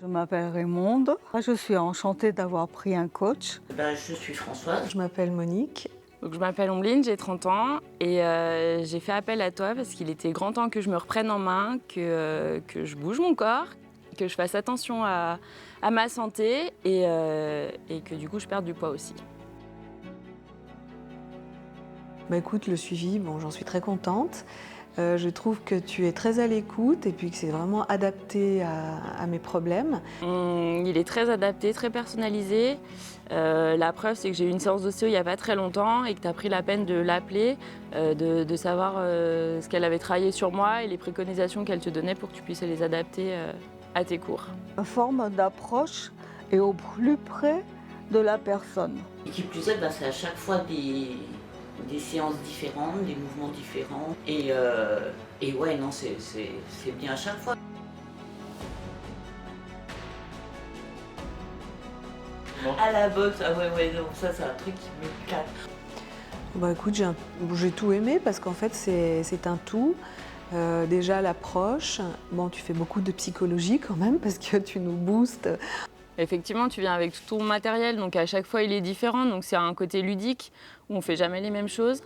Je m'appelle Raymonde. Je suis enchantée d'avoir pris un coach. Je suis Françoise. Je m'appelle Monique. Donc, je m'appelle Ombline, j'ai 30 ans et j'ai fait appel à toi parce qu'il était grand temps que je me reprenne en main, que je bouge mon corps, que je fasse attention à ma santé et que du coup je perde du poids aussi. Écoute, le suivi, j'en suis très contente. Je trouve que tu es très à l'écoute et puis que c'est vraiment adapté à mes problèmes. Il est très adapté, très personnalisé. La preuve, c'est que j'ai eu une séance d'ostéo il n'y a pas très longtemps et que tu as pris la peine de l'appeler, de savoir ce qu'elle avait travaillé sur moi et les préconisations qu'elle te donnait pour que tu puisses les adapter à tes cours. La forme d'approche est au plus près de la personne. Et qui plus est, c'est à chaque fois des séances différentes, des mouvements différents. Et ouais, non, c'est bien à chaque fois. À la boxe, ah ouais, non, ça c'est un truc qui m'éclate. Écoute, j'ai tout aimé parce qu'en fait c'est un tout. Déjà l'approche, tu fais beaucoup de psychologie quand même parce que tu nous boostes. Effectivement, tu viens avec tout ton matériel, donc à chaque fois il est différent, donc c'est un côté ludique où on fait jamais les mêmes choses.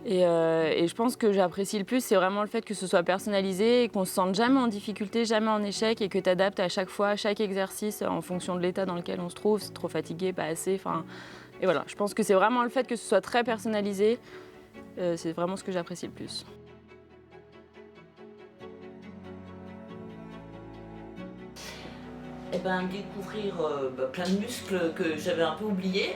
Et je pense que j'apprécie le plus, c'est vraiment le fait que ce soit personnalisé et qu'on se sente jamais en difficulté, jamais en échec et que tu adaptes à chaque fois, chaque exercice en fonction de l'état dans lequel on se trouve, c'est trop fatigué, pas assez. Et voilà, je pense que c'est vraiment le fait que ce soit très personnalisé, c'est vraiment ce que j'apprécie le plus. Découvrir plein de muscles que j'avais un peu oubliés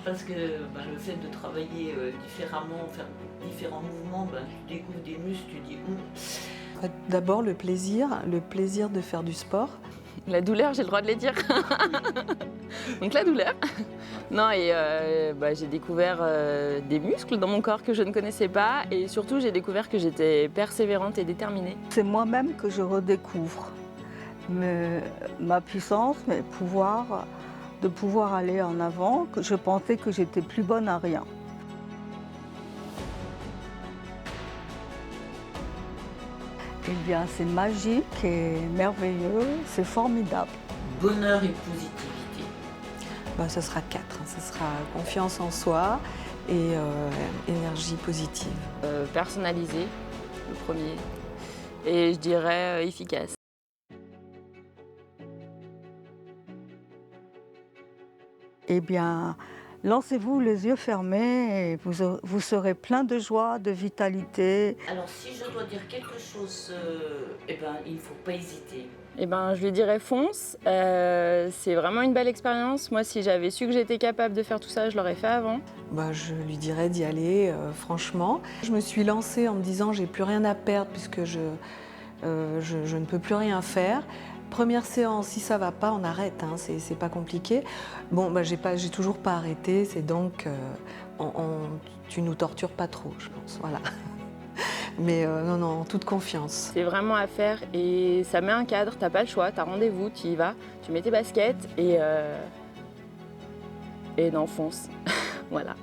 parce que le fait de travailler différemment, faire différents mouvements, tu découvres des muscles, tu dis D'abord le plaisir de faire du sport. La douleur, j'ai le droit de les dire. Donc la douleur. Non, et j'ai découvert des muscles dans mon corps que je ne connaissais pas et surtout j'ai découvert que j'étais persévérante et déterminée. C'est moi-même que je redécouvre. Ma puissance, mes pouvoirs, de pouvoir aller en avant, que je pensais que j'étais plus bonne à rien. Eh bien, c'est magique et merveilleux, c'est formidable. Bonheur et positivité. Ça sera 4, ça sera confiance en soi et énergie positive. Personnalisé, le premier, et je dirais efficace. Eh bien, lancez-vous les yeux fermés et vous serez plein de joie, de vitalité. Alors si je dois dire quelque chose, il ne faut pas hésiter. Je lui dirais fonce, c'est vraiment une belle expérience. Moi, si j'avais su que j'étais capable de faire tout ça, je l'aurais fait avant. Je lui dirais d'y aller, franchement. Je me suis lancée en me disant j'ai plus rien à perdre puisque je ne peux plus rien faire. Première séance, si ça va pas, on arrête, c'est pas compliqué. J'ai toujours pas arrêté, c'est donc tu nous tortures pas trop, je pense, voilà. Mais non, toute confiance. C'est vraiment à faire et ça met un cadre, t'as pas le choix, t'as rendez-vous, tu y vas, tu mets tes baskets et non, fonce, voilà.